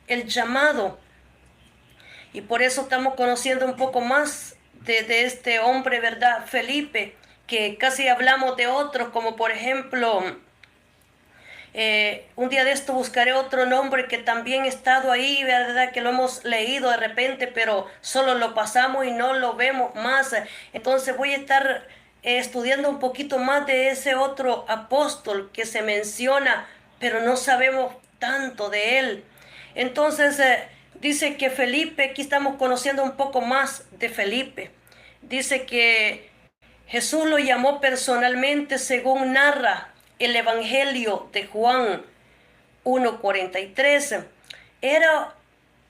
el llamado. Y por eso estamos conociendo un poco más de este hombre, ¿verdad? Felipe, que casi hablamos de otros, como por ejemplo, un día de esto buscaré otro nombre que también ha estado ahí, ¿verdad? Que lo hemos leído de repente, pero solo lo pasamos y no lo vemos más. Entonces voy a estar estudiando un poquito más de ese otro apóstol que se menciona, pero no sabemos tanto de él. Entonces dice que Felipe, aquí estamos conociendo un poco más de Felipe. Dice que Jesús lo llamó personalmente según narra el Evangelio de Juan 1:43. Era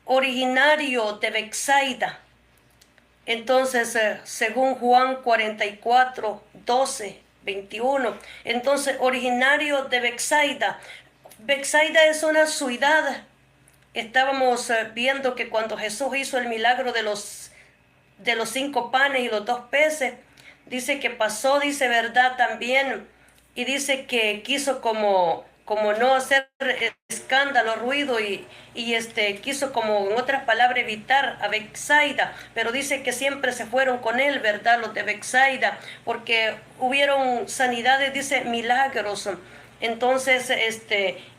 originario de Bethsaida. Entonces, según Juan 44:12-21. Entonces, originario de Bethsaida. Bethsaida es una ciudad. Estábamos viendo que cuando Jesús hizo el milagro de los 5 panes y los 2 peces, dice que pasó, dice verdad también, y dice que quiso como no hacer escándalo, ruido, y quiso como en otras palabras evitar a Bethsaida, pero dice que siempre se fueron con él, ¿verdad? Los de Bethsaida, porque hubieron sanidades, dice milagros. Entonces,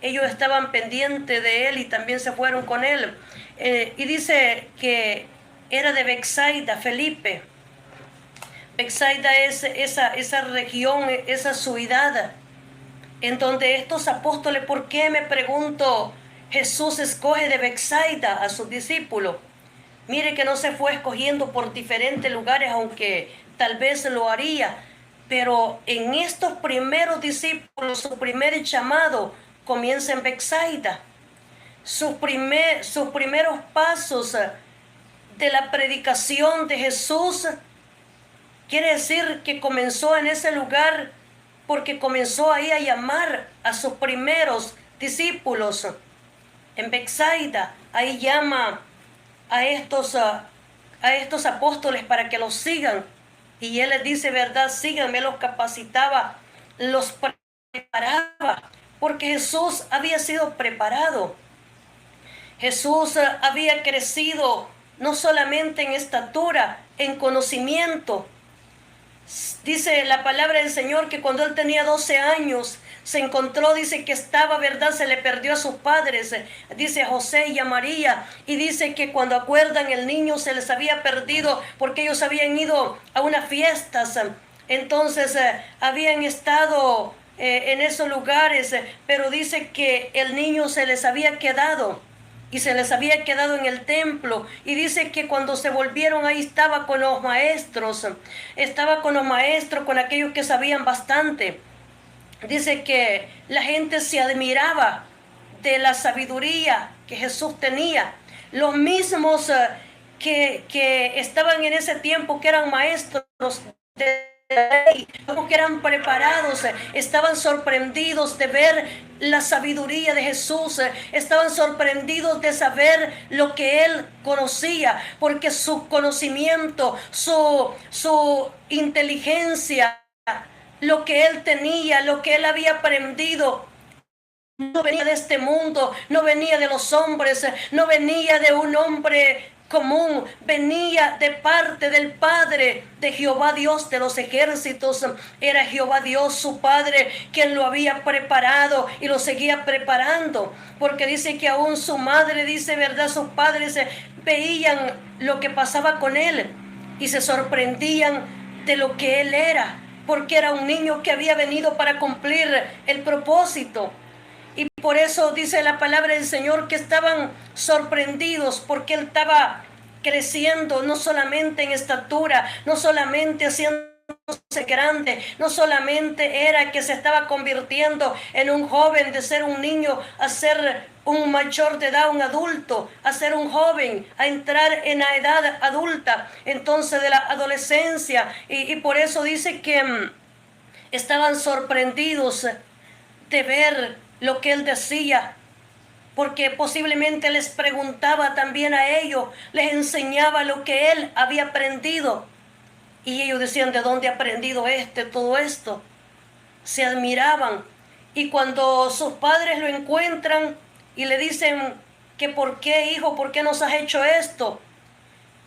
ellos estaban pendientes de él y también se fueron con él. Y dice que era de Bethsaida, Felipe. Bethsaida es esa región, esa ciudad en donde estos apóstoles, ¿por qué me pregunto? Jesús escoge de Bethsaida a sus discípulos. Mire que no se fue escogiendo por diferentes lugares, aunque tal vez lo haría, pero en estos primeros discípulos, su primer llamado comienza en Bethsaida. Sus primeros pasos de la predicación de Jesús, quiere decir que comenzó en ese lugar porque comenzó ahí a llamar a sus primeros discípulos. En Bethsaida, ahí llama a estos apóstoles para que los sigan. Y él les dice, verdad, síganme, los capacitaba, los preparaba, porque Jesús había sido preparado. Jesús había crecido no solamente en estatura, en conocimiento. Dice la palabra del Señor que cuando él tenía 12 años, se encontró, dice que estaba, ¿verdad? Se le perdió a sus padres, dice a José y a María, y dice que cuando acuerdan el niño se les había perdido porque ellos habían ido a unas fiestas, entonces habían estado en esos lugares, pero dice que el niño se les había quedado y se les había quedado en el templo, y dice que cuando se volvieron ahí estaba con los maestros, con aquellos que sabían bastante. Dice que la gente se admiraba de la sabiduría que Jesús tenía. Los mismos que estaban en ese tiempo, que eran maestros de ley, los que eran preparados, estaban sorprendidos de ver la sabiduría de Jesús, estaban sorprendidos de saber lo que él conocía, porque su conocimiento, su inteligencia, lo que él tenía, lo que él había aprendido, no venía de este mundo, no venía de los hombres, no venía de un hombre común, venía de parte del Padre, de Jehová Dios de los ejércitos. Era Jehová Dios su Padre quien lo había preparado y lo seguía preparando, porque dice que aún su madre, dice verdad, sus padres veían lo que pasaba con él y se sorprendían de lo que él era, porque era un niño que había venido para cumplir el propósito. Y por eso dice la palabra del Señor que estaban sorprendidos porque él estaba creciendo no solamente en estatura, no solamente haciéndose grande, no solamente era que se estaba convirtiendo en un joven, de ser un niño a ser un mayor de edad, un adulto, a ser un joven, a entrar en la edad adulta, entonces de la adolescencia. Y por eso dice que estaban sorprendidos de ver lo que él decía, porque posiblemente les preguntaba también a ellos, les enseñaba lo que él había aprendido, y ellos decían, ¿de dónde ha aprendido todo esto? Se admiraban, y cuando sus padres lo encuentran y le dicen, que ¿por qué, hijo? ¿Por qué nos has hecho esto?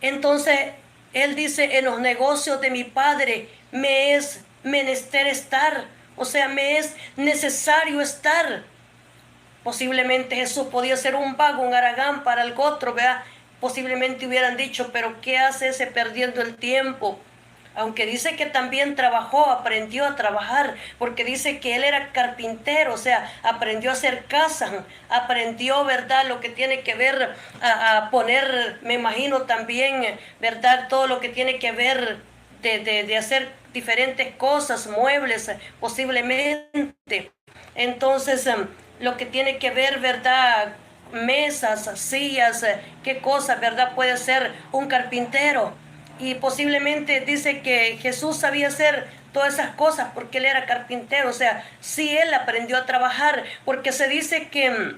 Entonces él dice, en los negocios de mi padre me es menester estar, o sea, me es necesario estar. Posiblemente Jesús podía ser un vago, un haragán para el otro, ¿verdad? Posiblemente hubieran dicho, pero ¿qué hace ese perdiendo el tiempo? Aunque dice que también trabajó, aprendió a trabajar, porque dice que él era carpintero, o sea, aprendió a hacer casas, aprendió, ¿verdad?, lo que tiene que ver a poner, me imagino también, ¿verdad?, todo lo que tiene que ver de hacer diferentes cosas, muebles, posiblemente. Entonces, lo que tiene que ver, ¿verdad?, mesas, sillas, qué cosas, ¿verdad?, puede ser un carpintero. Y posiblemente dice que Jesús sabía hacer todas esas cosas porque él era carpintero. O sea, sí, él aprendió a trabajar, porque se dice que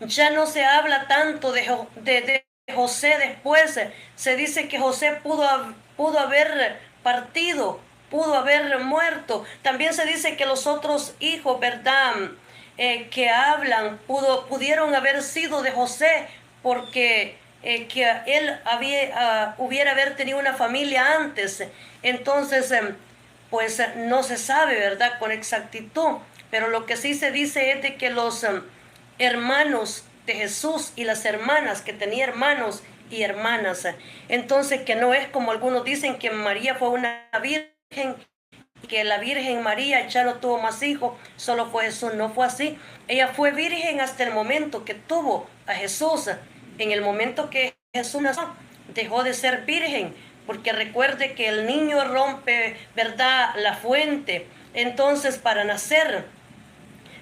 ya no se habla tanto de José después. Se dice que José pudo haber partido, pudo haber muerto. También se dice que los otros hijos, ¿verdad?, que hablan, pudieron haber sido de José, porque que él hubiera haber tenido una familia antes. Entonces, pues no se sabe, ¿verdad?, con exactitud. Pero lo que sí se dice es de que los hermanos de Jesús y las hermanas, que tenía hermanos y hermanas, entonces que no es como algunos dicen que María fue una virgen, que la Virgen María ya no tuvo más hijos, solo fue Jesús. No fue así. Ella fue virgen hasta el momento que tuvo a Jesús. En el momento que Jesús nació, dejó de ser virgen, porque recuerde que el niño rompe, ¿verdad?, la fuente. Entonces, para nacer,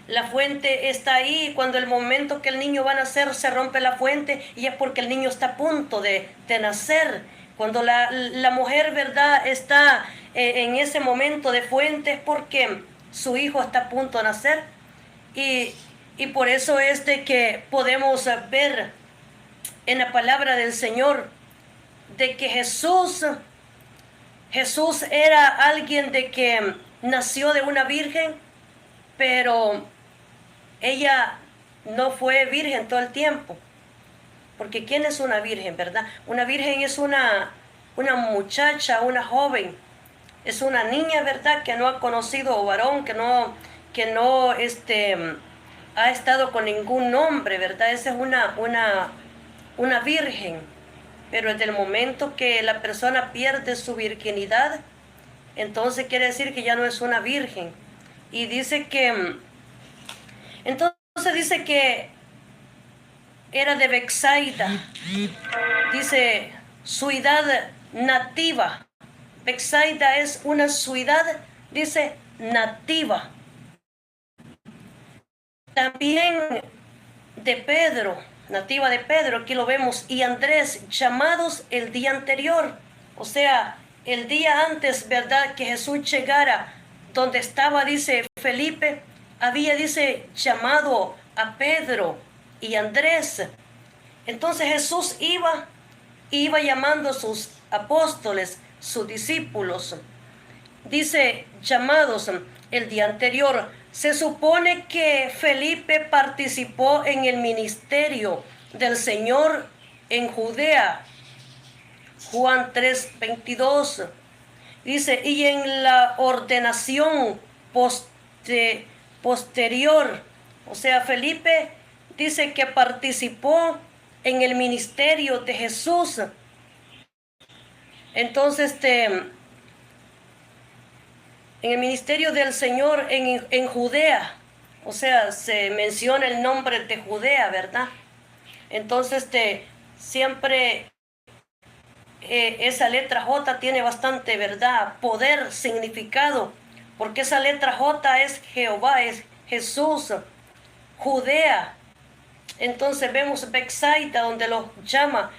la fuente está ahí. Cuando el momento que el niño va a nacer se rompe la fuente, y es porque el niño está a punto de nacer. Cuando la mujer, ¿verdad?, está en ese momento de fuente, es porque su hijo está a punto de nacer. Y por eso es de que podemos ver en la palabra del Señor de que Jesús era alguien de que nació de una virgen, pero ella no fue virgen todo el tiempo. Porque ¿quién es una virgen, verdad? Una virgen es una muchacha, una joven. Es una niña, ¿verdad?, que no ha conocido varón, que no ha estado con ningún hombre, ¿verdad? Esa es una virgen. Pero desde el momento que la persona pierde su virginidad, entonces quiere decir que ya no es una virgen. Y dice que, entonces dice que era de Bethsaida. Dice ciudad nativa. Bethsaida es una ciudad, dice, nativa. También de Pedro, nativa de Pedro, aquí lo vemos, y Andrés, llamados el día anterior. O sea, el día antes, ¿verdad?, que Jesús llegara donde estaba, dice, Felipe, había, dice, llamado a Pedro y Andrés. Entonces Jesús iba llamando a sus apóstoles, sus discípulos. Dice, llamados el día anterior. Se supone que Felipe participó en el ministerio del Señor en Judea. Juan 3:22. Dice, y en la ordenación posterior. O sea, Felipe dice que participó en el ministerio de Jesús. Entonces, en el ministerio del Señor en Judea, o sea, se menciona el nombre de Judea, ¿verdad? Entonces, siempre esa letra J tiene bastante, ¿verdad?, poder, significado, porque esa letra J es Jehová, es Jesús, Judea. Entonces vemos Bethsaida, donde los llama